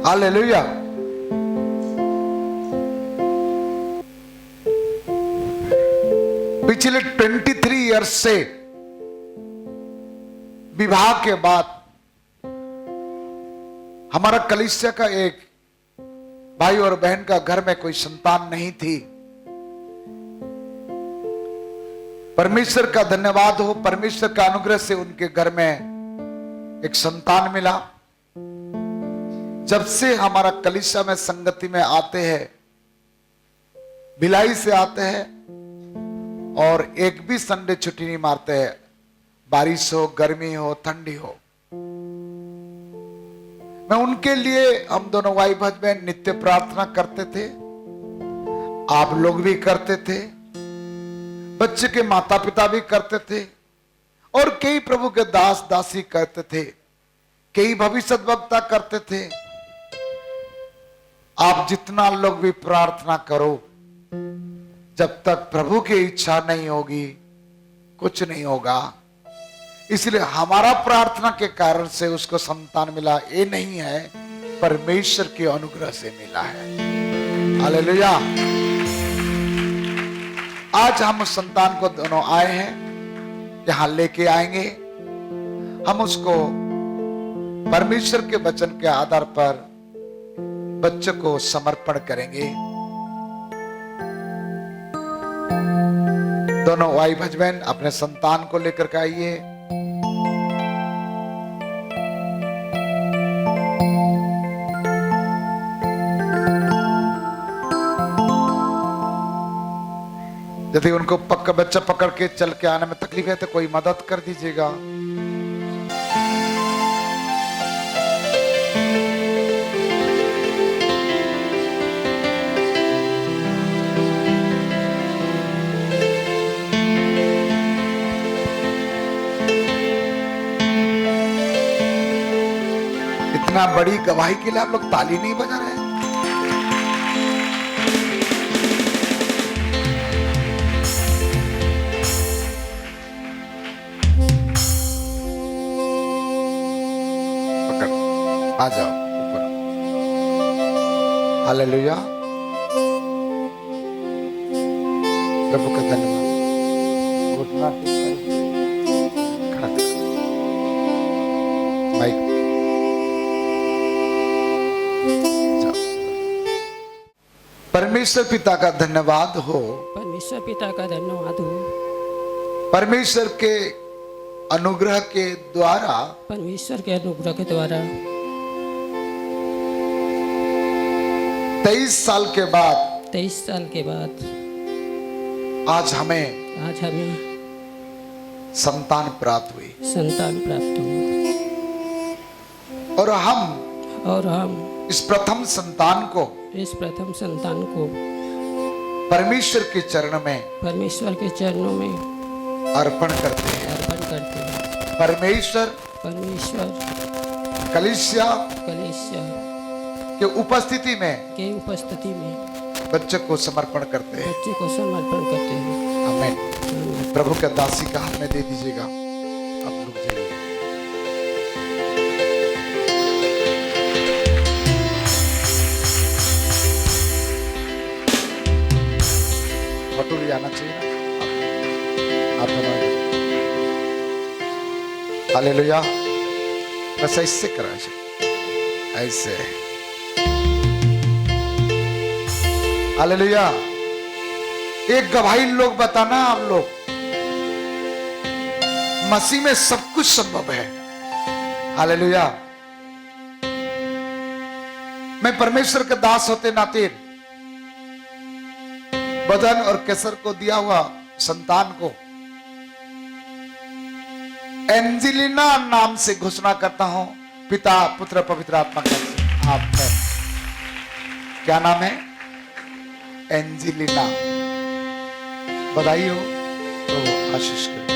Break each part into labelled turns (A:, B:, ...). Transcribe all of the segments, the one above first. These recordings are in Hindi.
A: हालेलुया। पिछले 23 इयर्स से विवाह के बाद हमारा कलीसिया का एक भाई और बहन का घर में कोई संतान नहीं थी। परमेश्वर का धन्यवाद हो, परमेश्वर का अनुग्रह से उनके घर में एक संतान मिला। जब से हमारा कलीसिया में संगति में आते हैं, भिलाई से आते हैं और एक भी संडे छुट्टी नहीं मारते हैं, बारिश हो, गर्मी हो, ठंडी हो। मैं उनके लिए, हम दोनों वाइफ हस्बैंड नित्य प्रार्थना करते थे, आप लोग भी करते थे, बच्चे के माता पिता भी करते थे और कई प्रभु के दास दासी करते थे, कई भविष्यद्वक्ता करते थे। आप जितना लोग भी प्रार्थना करो, जब तक प्रभु की इच्छा नहीं होगी कुछ नहीं होगा। इसलिए हमारा प्रार्थना के कारण से उसको संतान मिला, ये नहीं है, परमेश्वर के अनुग्रह से मिला है। हालेलुया। आज हम उस संतान को दोनों आए हैं, यहां लेके आएंगे। हम उसको परमेश्वर के वचन के आधार पर बच्चे को समर्पण करेंगे। दोनों वाइफ हस्बैंड अपने संतान को लेकर के आइए। यदि उनको पक्का बच्चा पकड़ के चल के आने में तकलीफ है तो कोई मदद कर दीजिएगा। इतना बड़ी गवाही के लिए आप लोग ताली नहीं बजा रहे हैं? आ जाओ ऊपर। हालेलुया। प्रभु का धन्यवाद। घुटना खड़ा माइक। परमेश्वर पिता का धन्यवाद हो,
B: परमेश्वर पिता का धन्यवाद हो,
A: परमेश्वर के अनुग्रह के द्वारा,
B: परमेश्वर के अनुग्रह के द्वारा
A: 23 साल के बाद
B: 23 साल के बाद
A: आज हमें संतान प्राप्त हुई
B: संतान प्राप्त हुई
A: और हम इस प्रथम संतान को परमेश्वर के चरण में अर्पण करते हैं। परमेश्वर कलीसिया के उपस्थिति में बच्चे को समर्पण करते हैं। आमीन। प्रभु के दासी का हाथ में दे दीजिएगा। आप लोग जाइए। फोटो आना चाहिए ना आप दोनों। हालेलुया। बस ऐसे करा, ऐसे। हालेलुया। एक गवाही लोग बताना, आप लोग, मसीह में सब कुछ संभव है। हालेलुया। मैं परमेश्वर के दास होते नाते बदन और केसर को दिया हुआ संतान को एंजेलिना नाम से घोषणा करता हूं, पिता पुत्र पवित्र आत्मा का। आप में क्या नाम है? एंजेलिना। बधाई हो, तो आशीष करते।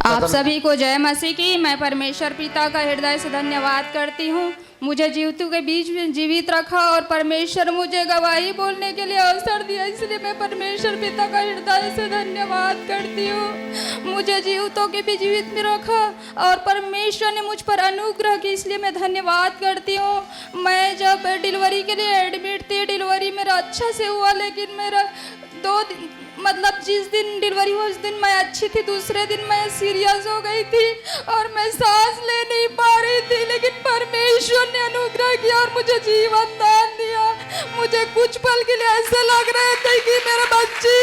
C: आप सभी को जय मसीह की। मैं परमेश्वर पिता का हृदय से धन्यवाद करती हूँ। मुझे जीवितों के बीच में जीवित रखा और परमेश्वर मुझे गवाही बोलने के लिए अवसर दिया, इसलिए मैं परमेश्वर पिता का हृदय से धन्यवाद करती हूँ। मुझे जीवितों के बीच जीवित में रखा और परमेश्वर ने मुझ पर अनुग्रह की, इसलिए मैं धन्यवाद करती हूँ। मैं जब डिलीवरी के लिए एडमिट थी, डिलीवरी मेरा अच्छा से हुआ, लेकिन मेरा 2 दिन मतलब जिस दिन डिलीवरी हुआ उस दिन मैं अच्छी थी, दूसरे दिन मैं सीरियस हो गई थी और मैं सांस ले नहीं पा रही थी, लेकिन परमेश्वर ने अनुग्रह किया और मुझे जीवन दान दिया। मुझे कुछ पल के लिए ऐसा लग रहा था कि मेरा बच्ची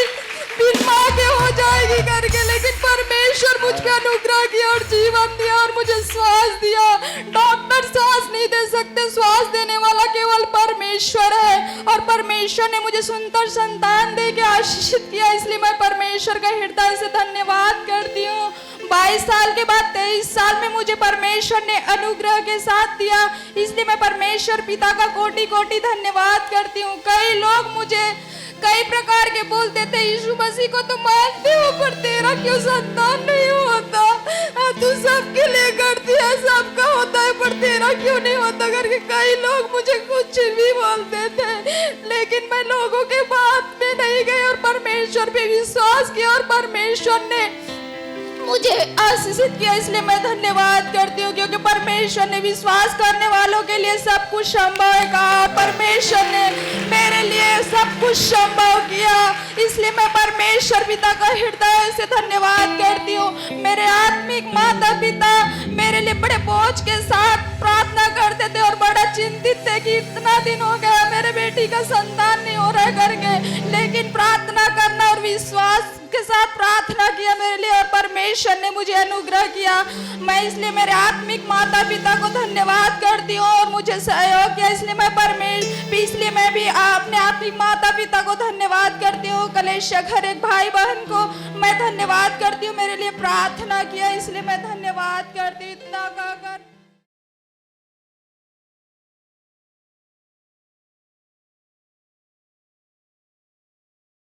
C: बिन माँ के हो जाएगी करके, लेकिन परमेश्वर मुझ पे अनुग्रह किया और जीवन दिया और मुझे श्वास दिया। डॉक्टर श्वास नहीं दे सकते, श्वास देने वाला केवल परमेश्वर है और परमेश्वर ने मुझे सुंदर संतान दे के आशीषित किया, इसलिए मैं परमेश्वर का हृदय से धन्यवाद करती हूँ। 22 साल के बाद 23 साल में मुझे परमेश्वर ने अनुग्रह के साथ दिया, इसलिए मैं परमेश्वर पिता का कोटि कोटि धन्यवाद करती हूँ। कई लोग मुझे कई प्रकार के बोलते थे, यीशु मसीह को तो मानते हो पर तेरा क्यों संतान नहीं होता, तू सबके लिए करती है, सबका होता है पर तेरा क्यों नहीं होता करके कई लोग मुझे कुछ भी बोलते थे, लेकिन मैं लोगों के बात में नहीं गई और परमेश्वर पे विश्वास किया और परमेश्वर ने मुझे आशीषित किया, इसलिए मैं धन्यवाद करती हूँ, क्योंकि परमेश्वर ने विश्वास करने वालों के लिए सब कुछ संभव है कहा। परमेश्वर ने मेरे लिए सब कुछ संभव किया, इसलिए मैं परमेश्वर पिता का हृदय से धन्यवाद करती हूँ। मेरे आत्मिक माता पिता मेरे लिए बड़े बोझ के साथ प्रार्थना करते थे और बड़ा चिंतित थे कि इतना दिन हो गया मेरे बेटी का संतान नहीं हो रहा है करके, लेकिन प्रार्थना करना और विश्वास के साथ प्रार्थना किया मेरे लिए और परमेश्वर ने मुझे अनुग्रह किया। मैं इसलिए मेरे आत्मिक माता पिता को धन्यवाद करती हूँ और मुझे सहयोग किया, इसलिए मैं भी अपने आत्मिक माता पिता को धन्यवाद करती हूँ। कलेश घर एक भाई बहन को मैं धन्यवाद करती हूँ, मेरे लिए प्रार्थना किया, इसलिए मैं धन्यवाद करती हूँ। इतना कहकर